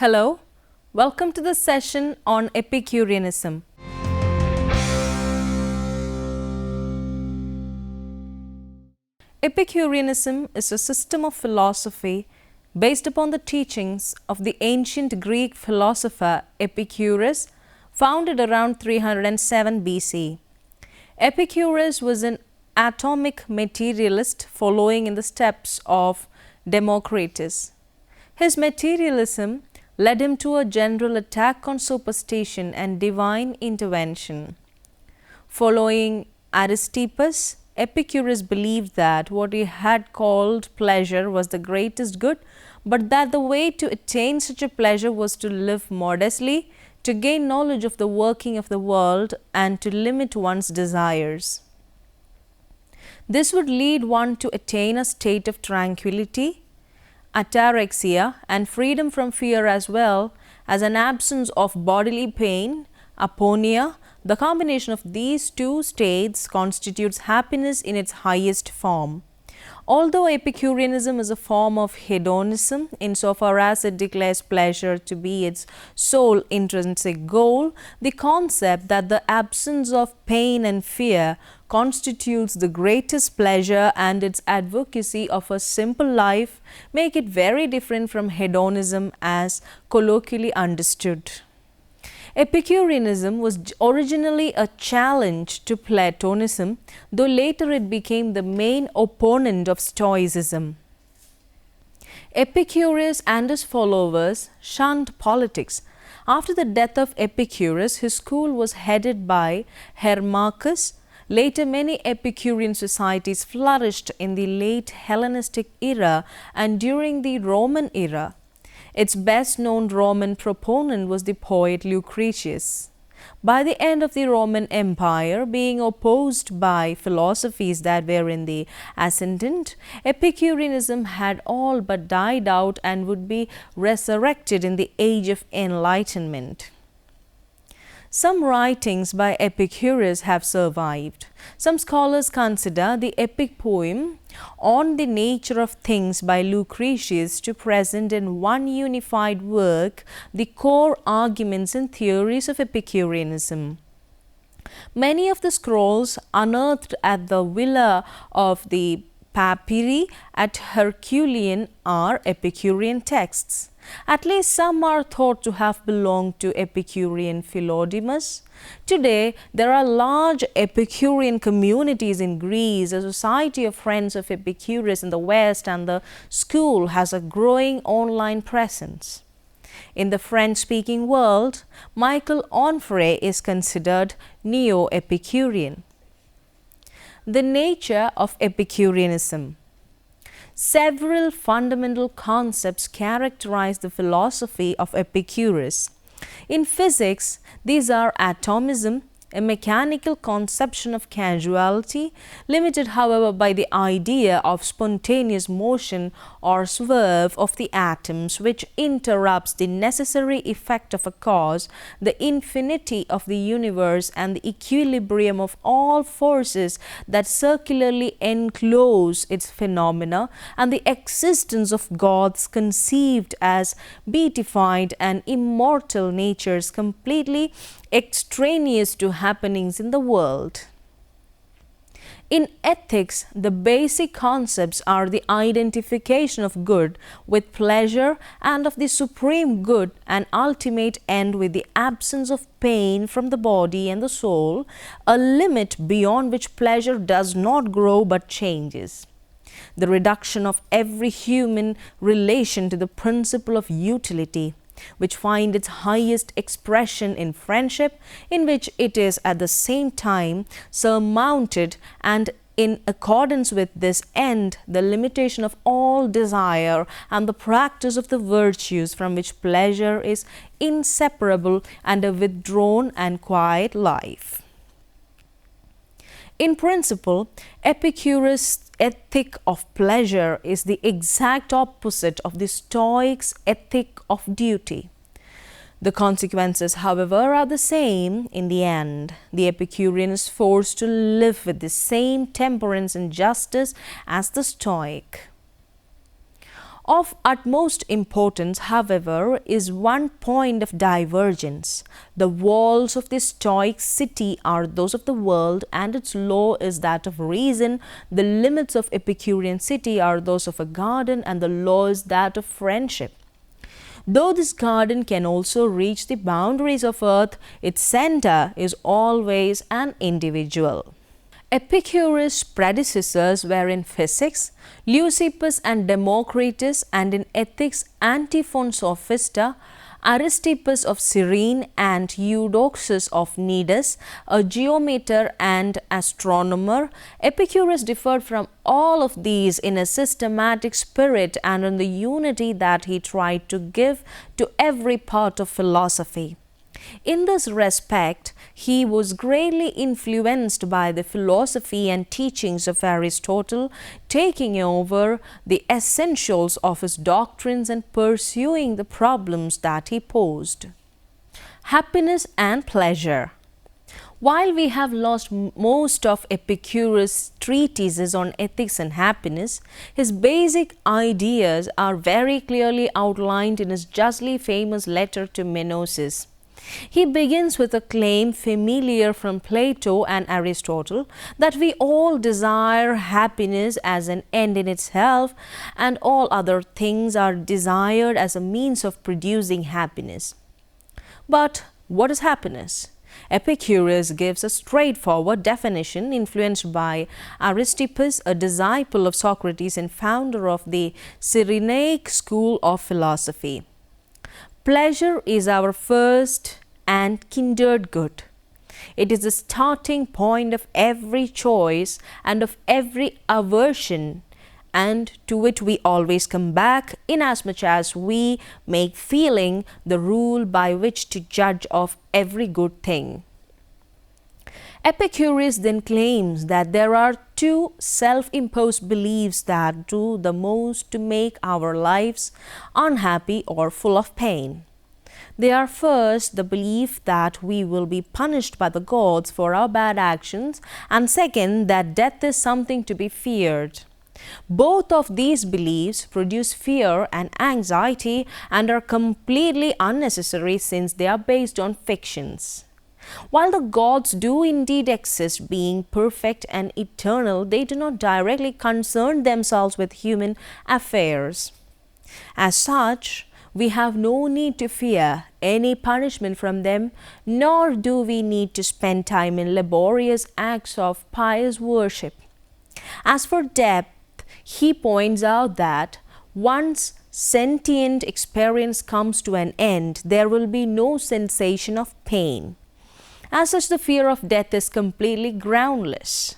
Hello, welcome to the session on Epicureanism. Epicureanism is a system of philosophy based upon the teachings of the ancient Greek philosopher Epicurus, founded around 307 BC. Epicurus was an atomic materialist following in the steps of Democritus. His materialism led him to a general attack on superstition and divine intervention. Following Aristippus, Epicurus believed that what he had called pleasure was the greatest good, but that the way to attain such a pleasure was to live modestly, to gain knowledge of the working of the world, and to limit one's desires. This would lead one to attain a state of tranquility, ataraxia, and freedom from fear, as well as an absence of bodily pain, aponia. The combination of these two states constitutes happiness in its highest form. Although Epicureanism is a form of hedonism insofar as it declares pleasure to be its sole intrinsic goal, the concept that the absence of pain and fear constitutes the greatest pleasure and its advocacy of a simple life make it very different from hedonism as colloquially understood. Epicureanism was originally a challenge to Platonism, though later it became the main opponent of Stoicism. Epicurus and his followers shunned politics. After the death of Epicurus, his school was headed by Hermachus. Later, many Epicurean societies flourished in the late Hellenistic era and during the Roman era. Its best-known Roman proponent was the poet Lucretius. By the end of the Roman Empire, being opposed by philosophies that were in the ascendant, Epicureanism had all but died out and would be resurrected in the Age of Enlightenment. Some writings by Epicurus have survived. Some scholars consider the epic poem On the Nature of Things by Lucretius to present in one unified work the core arguments and theories of Epicureanism. Many of the scrolls unearthed at the villa of the Papyri at Herculaneum are Epicurean texts. At least some are thought to have belonged to Epicurean Philodemus. Today, there are large Epicurean communities in Greece, a society of friends of Epicurus in the West, and the school has a growing online presence. In the French-speaking world, Michael Onfray is considered neo-Epicurean. The nature of Epicureanism. Several fundamental concepts characterize the philosophy of Epicurus. In physics, these are atomism, a mechanical conception of causality, limited however by the idea of spontaneous motion or swerve of the atoms, which interrupts the necessary effect of a cause, the infinity of the universe, and the equilibrium of all forces that circularly enclose its phenomena, and the existence of gods conceived as beatified and immortal natures completely extraneous to happenings in the world. In ethics, the basic concepts are the identification of good with pleasure and of the supreme good and ultimate end with the absence of pain from the body and the soul, a limit beyond which pleasure does not grow but changes. The reduction of every human relation to the principle of utility, which find its highest expression in friendship, in which it is at the same time surmounted, and in accordance with this end, the limitation of all desire and the practice of the virtues from which pleasure is inseparable, and a withdrawn and quiet life. In principle, Epicurus' ethic of pleasure is the exact opposite of the Stoics' ethic of duty. The consequences, however, are the same in the end. The Epicurean is forced to live with the same temperance and justice as the Stoic. Of utmost importance, however, is one point of divergence. The walls of the Stoic city are those of the world, and its law is that of reason. The limits of Epicurean city are those of a garden, and the law is that of friendship. Though this garden can also reach the boundaries of earth, its center is always an individual. Epicurus' predecessors were in physics, Leucippus and Democritus, and in ethics, Antiphon Sophista, Aristippus of Cyrene, and Eudoxus of Cnidus, a geometer and astronomer. Epicurus differed from all of these in a systematic spirit and in the unity that he tried to give to every part of philosophy. In this respect, he was greatly influenced by the philosophy and teachings of Aristotle, taking over the essentials of his doctrines and pursuing the problems that he posed. Happiness and pleasure. While we have lost most of Epicurus' treatises on ethics and happiness, his basic ideas are very clearly outlined in his justly famous letter to Menosis. He begins with a claim familiar from Plato and Aristotle that we all desire happiness as an end in itself, and all other things are desired as a means of producing happiness. But what is happiness? Epicurus gives a straightforward definition influenced by Aristippus, a disciple of Socrates and founder of the Cyrenaic school of philosophy. Pleasure is our first and kindred good. It is the starting point of every choice and of every aversion, and to it we always come back, inasmuch as we make feeling the rule by which to judge of every good thing. Epicurus then claims that there are two self-imposed beliefs that do the most to make our lives unhappy or full of pain. They are first the belief that we will be punished by the gods for our bad actions, and second that death is something to be feared. Both of these beliefs produce fear and anxiety and are completely unnecessary since they are based on fictions. While the gods do indeed exist, being perfect and eternal, they do not directly concern themselves with human affairs. As such, we have no need to fear any punishment from them, nor do we need to spend time in laborious acts of pious worship. As for death, he points out that once sentient experience comes to an end, there will be no sensation of pain. As such, the fear of death is completely groundless.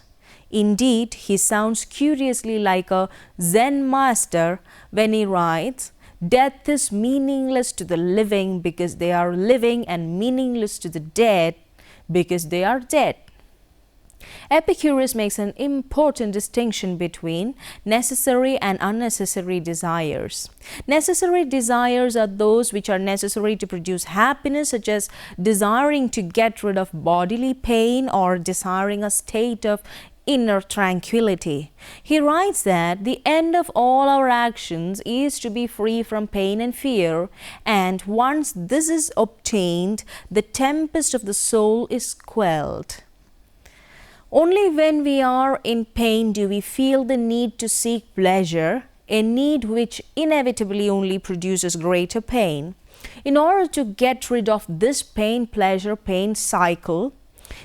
Indeed, he sounds curiously like a Zen master when he writes, "Death is meaningless to the living because they are living, and meaningless to the dead because they are dead." Epicurus makes an important distinction between necessary and unnecessary desires. Necessary desires are those which are necessary to produce happiness, such as desiring to get rid of bodily pain or desiring a state of inner tranquility. He writes that the end of all our actions is to be free from pain and fear, and once this is obtained, the tempest of the soul is quelled. Only when we are in pain do we feel the need to seek pleasure, a need which inevitably only produces greater pain. In order to get rid of this pain-pleasure-pain cycle,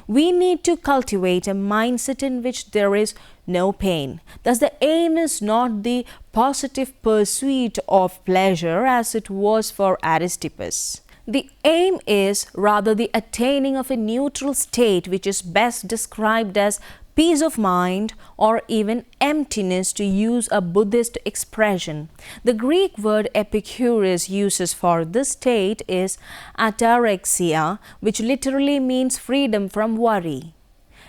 we need to cultivate a mindset in which there is no pain. Thus, the aim is not the positive pursuit of pleasure as it was for Aristippus. The aim is rather the attaining of a neutral state, which is best described as peace of mind or even emptiness, to use a Buddhist expression. The Greek word Epicurus uses for this state is atarexia, which literally means freedom from worry.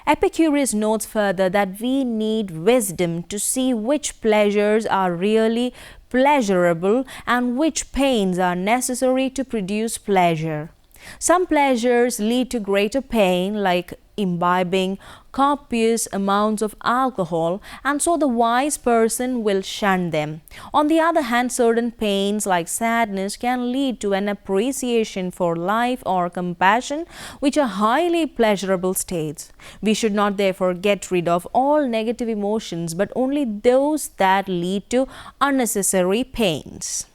Epicurus notes further that we need wisdom to see which pleasures are really pleasurable and which pains are necessary to produce pleasure. Some pleasures lead to greater pain, like imbibing copious amounts of alcohol, and so the wise person will shun them. On the other hand, certain pains like sadness can lead to an appreciation for life or compassion, which are highly pleasurable states. We should not therefore get rid of all negative emotions, but only those that lead to unnecessary pains.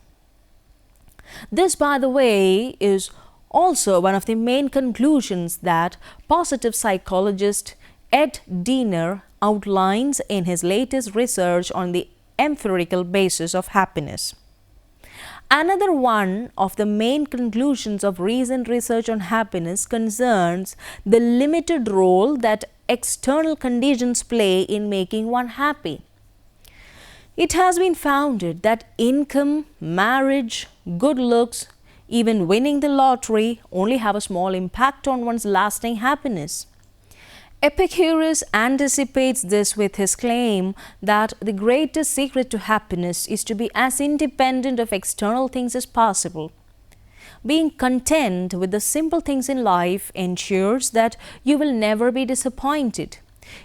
This, by the way, is also one of the main conclusions that positive psychologist Ed Diener outlines in his latest research on the empirical basis of happiness. Another one of the main conclusions of recent research on happiness concerns the limited role that external conditions play in making one happy. It has been founded that income, marriage, good looks, even winning the lottery only have a small impact on one's lasting happiness. Epicurus anticipates this with his claim that the greatest secret to happiness is to be as independent of external things as possible. Being content with the simple things in life ensures that you will never be disappointed.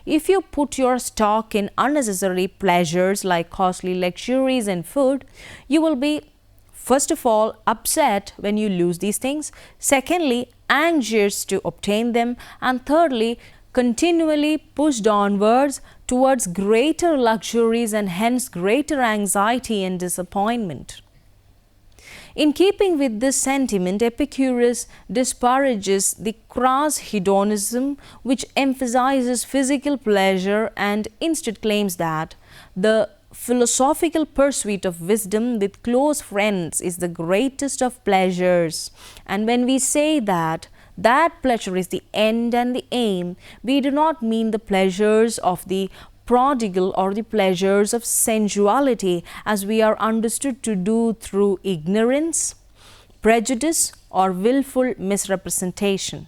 If you put your stock in unnecessary pleasures like costly luxuries and food, you will be, first of all, upset when you lose these things, secondly, anxious to obtain them, and thirdly, continually pushed onwards towards greater luxuries and hence greater anxiety and disappointment. In keeping with this sentiment, Epicurus disparages the crass hedonism which emphasizes physical pleasure and instead claims that the philosophical pursuit of wisdom with close friends is the greatest of pleasures. And when we say that pleasure is the end and the aim, we do not mean the pleasures of the prodigal or the pleasures of sensuality as we are understood to do through ignorance, prejudice, or willful misrepresentation.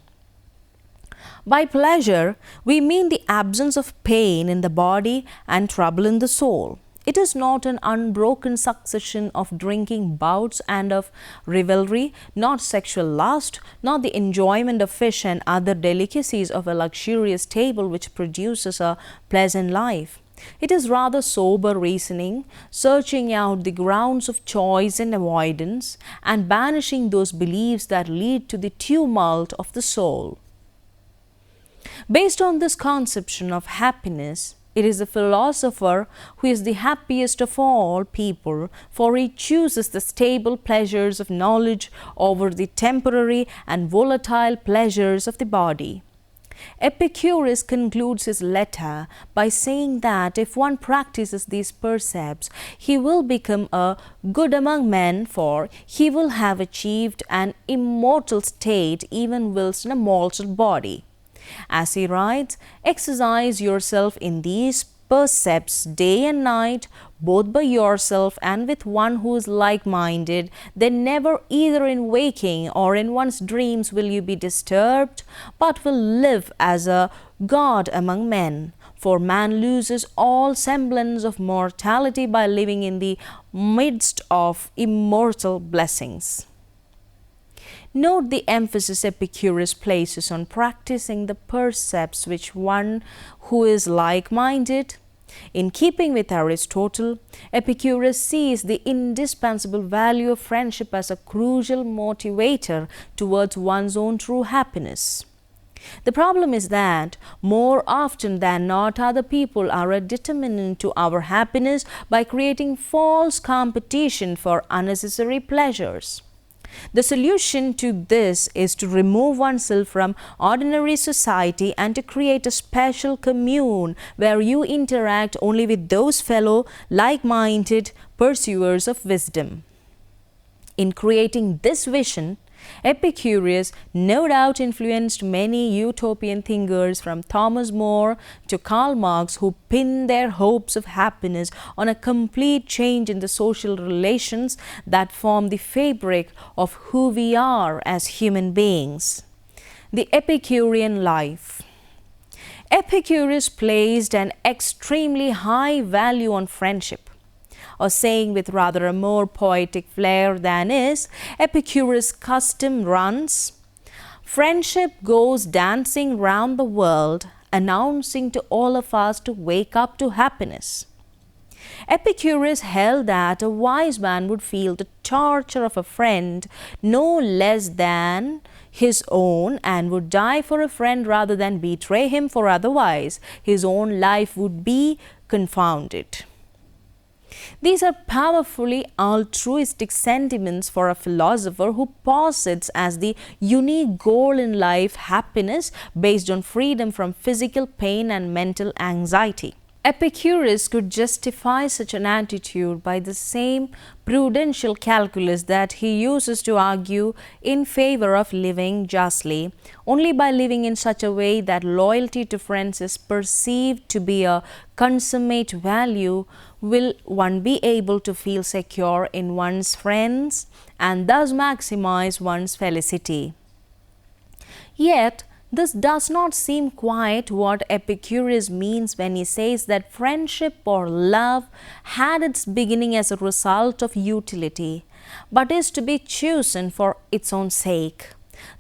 By pleasure, we mean the absence of pain in the body and trouble in the soul. It is not an unbroken succession of drinking bouts and of revelry, not sexual lust, not the enjoyment of fish and other delicacies of a luxurious table which produces a pleasant life. It is rather sober reasoning, searching out the grounds of choice and avoidance, and banishing those beliefs that lead to the tumult of the soul. Based on this conception of happiness, it is the philosopher who is the happiest of all people, for he chooses the stable pleasures of knowledge over the temporary and volatile pleasures of the body. Epicurus concludes his letter by saying that if one practices these precepts, he will become a good among men, for he will have achieved an immortal state even whilst in a mortal body. As he writes, exercise yourself in these precepts day and night, both by yourself and with one who is like-minded, then never either in waking or in one's dreams will you be disturbed, but will live as a god among men. For man loses all semblance of mortality by living in the midst of immortal blessings. Note the emphasis Epicurus places on practicing the precepts which one who is like-minded. In keeping with Aristotle, Epicurus sees the indispensable value of friendship as a crucial motivator towards one's own true happiness. The problem is that more often than not other people are a determinant to our happiness by creating false competition for unnecessary pleasures. The solution to this is to remove oneself from ordinary society and to create a special commune where you interact only with those fellow like-minded pursuers of wisdom. In creating this vision, Epicurus no doubt influenced many utopian thinkers from Thomas More to Karl Marx who pinned their hopes of happiness on a complete change in the social relations that form the fabric of who we are as human beings. The Epicurean life. Epicurus placed an extremely high value on friendship. Or saying with rather a more poetic flair than is, Epicurus' custom runs, Friendship goes dancing round the world, announcing to all of us to wake up to happiness. Epicurus held that a wise man would feel the torture of a friend no less than his own and would die for a friend rather than betray him, for otherwise his own life would be confounded. These are powerfully altruistic sentiments for a philosopher who posits as the unique goal in life happiness based on freedom from physical pain and mental anxiety. Epicurus could justify such an attitude by the same prudential calculus that he uses to argue in favor of living justly. Only by living in such a way that loyalty to friends is perceived to be a consummate value will one be able to feel secure in one's friends and thus maximize one's felicity. Yet, this does not seem quite what Epicurus means when he says that friendship or love had its beginning as a result of utility, but is to be chosen for its own sake.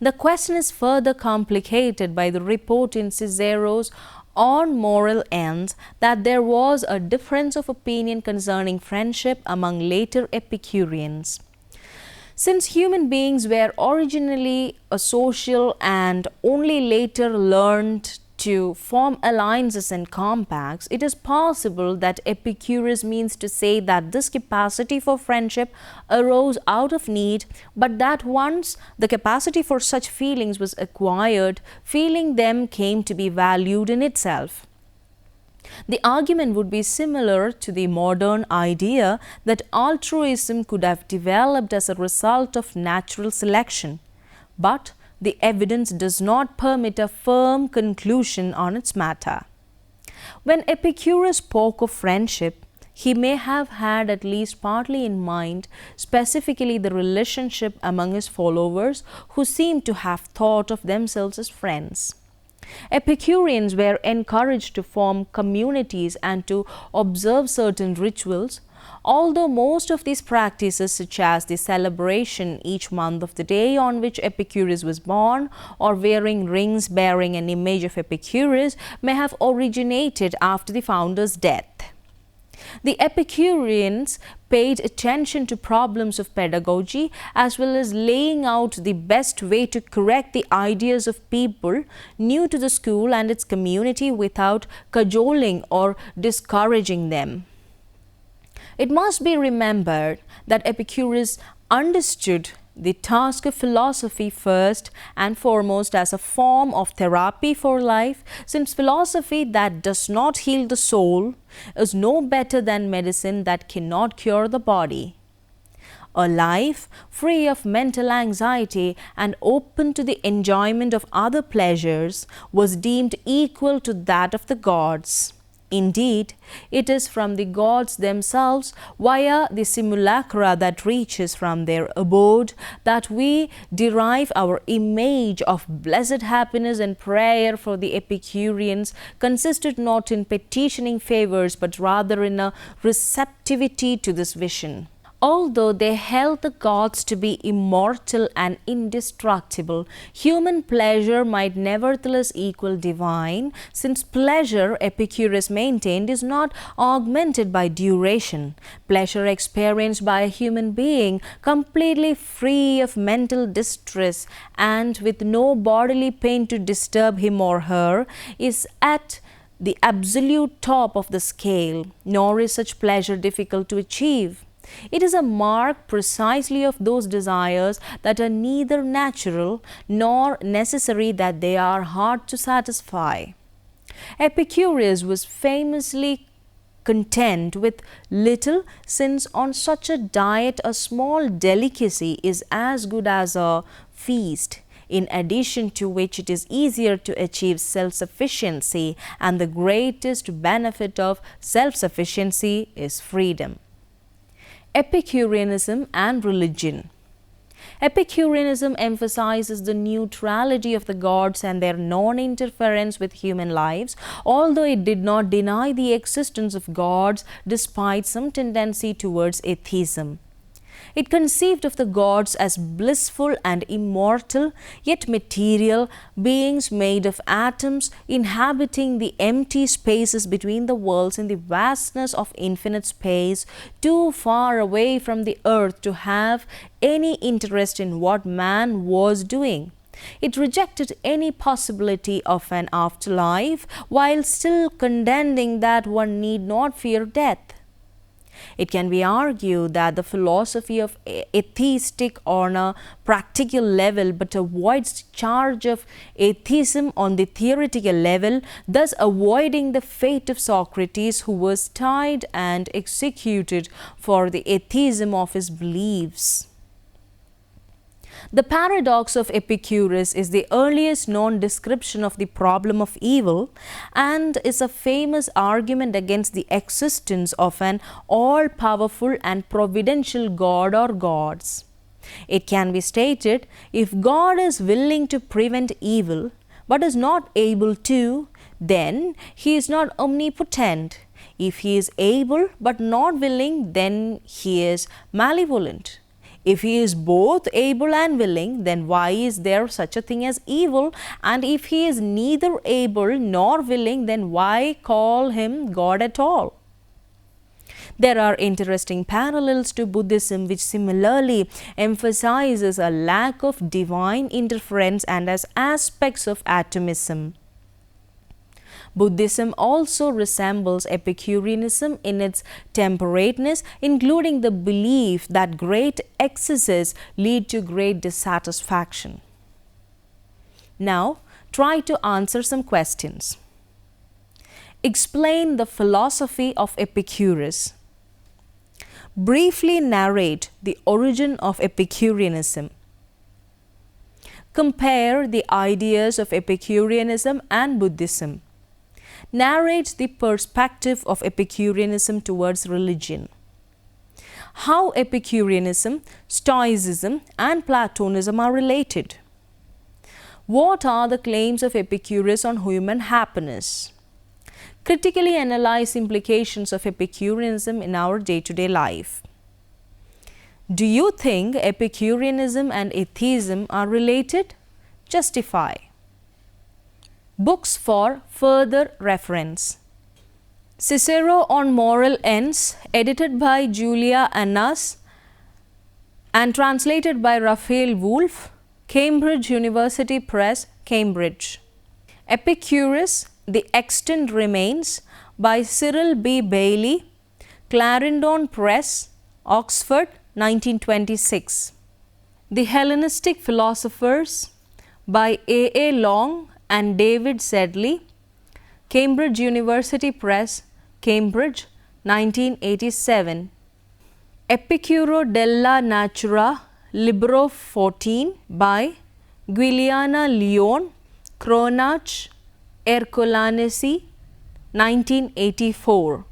The question is further complicated by the report in Cicero's On Moral Ends that there was a difference of opinion concerning friendship among later Epicureans. Since human beings were originally social and only later learned to form alliances and compacts, it is possible that Epicurus means to say that this capacity for friendship arose out of need, but that once the capacity for such feelings was acquired, feeling them came to be valued in itself. The argument would be similar to the modern idea that altruism could have developed as a result of natural selection, but the evidence does not permit a firm conclusion on its matter. When Epicurus spoke of friendship, he may have had at least partly in mind specifically the relationship among his followers who seem to have thought of themselves as friends. Epicureans were encouraged to form communities and to observe certain rituals, although most of these practices, such as the celebration each month of the day on which Epicurus was born, or wearing rings bearing an image of Epicurus, may have originated after the founder's death. The Epicureans paid attention to problems of pedagogy as well as laying out the best way to correct the ideas of people new to the school and its community without cajoling or discouraging them. It must be remembered that Epicurus understood the task of philosophy first and foremost as a form of therapy for life, since philosophy that does not heal the soul is no better than medicine that cannot cure the body. A life free of mental anxiety and open to the enjoyment of other pleasures was deemed equal to that of the gods. Indeed, it is from the gods themselves, via the simulacra that reaches from their abode, that we derive our image of blessed happiness, and prayer for the Epicureans consisted not in petitioning favors but rather in a receptivity to this vision. Although they held the gods to be immortal and indestructible, human pleasure might nevertheless equal divine, since pleasure, Epicurus maintained, is not augmented by duration. Pleasure experienced by a human being, completely free of mental distress and with no bodily pain to disturb him or her, is at the absolute top of the scale, nor is such pleasure difficult to achieve. It is a mark precisely of those desires that are neither natural nor necessary that they are hard to satisfy. Epicurus was famously content with little, since on such a diet a small delicacy is as good as a feast, in addition to which it is easier to achieve self-sufficiency, and the greatest benefit of self-sufficiency is freedom. Epicureanism and religion. Epicureanism emphasizes the neutrality of the gods and their non-interference with human lives, although it did not deny the existence of gods despite some tendency towards atheism. It conceived of the gods as blissful and immortal, yet material, beings made of atoms, inhabiting the empty spaces between the worlds in the vastness of infinite space, too far away from the earth to have any interest in what man was doing. It rejected any possibility of an afterlife, while still contending that one need not fear death. It can be argued that the philosophy of atheistic on a practical level but avoids charge of atheism on the theoretical level, thus avoiding the fate of Socrates, who was tried and executed for the atheism of his beliefs. The paradox of Epicurus is the earliest known description of the problem of evil and is a famous argument against the existence of an all-powerful and providential god or gods. It can be stated, if God is willing to prevent evil but is not able to, then he is not omnipotent. If he is able but not willing, then he is malevolent. If he is both able and willing, then why is there such a thing as evil? And if he is neither able nor willing, then why call him God at all? There are interesting parallels to Buddhism, which similarly emphasizes a lack of divine interference and as aspects of atomism. Buddhism also resembles Epicureanism in its temperateness, including the belief that great excesses lead to great dissatisfaction. Now, try to answer some questions. Explain the philosophy of Epicurus. Briefly narrate the origin of Epicureanism. Compare the ideas of Epicureanism and Buddhism. Narrate the perspective of Epicureanism towards religion. How Epicureanism, Stoicism, and Platonism are related. What are the claims of Epicurus on human happiness? Critically analyze implications of Epicureanism in our day-to-day life. Do you think Epicureanism and atheism are related? Justify. Books for further reference. Cicero on Moral Ends, edited by Julia Annas and translated by Raphael Wolff, Cambridge University Press, Cambridge. Epicurus, The Extant Remains by Cyril B. Bailey, Clarendon Press, Oxford, 1926. The Hellenistic Philosophers by A. A. Long and David Sedley, Cambridge University Press, Cambridge, 1987. Epicuro della Natura, Libro 14 by Giuliana Leone, Cronach, Ercolanesi, 1984.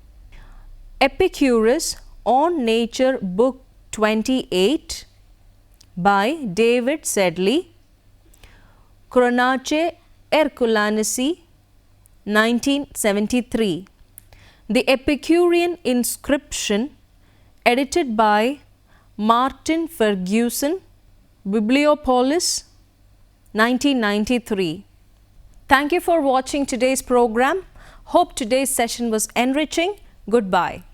Epicurus on Nature, Book 28 by David Sedley, Cronace Ercolanesi, 1973. The Epicurean Inscription, edited by Martin Ferguson, Bibliopolis, 1993. Thank you for watching today's program. Hope today's session was enriching. Goodbye.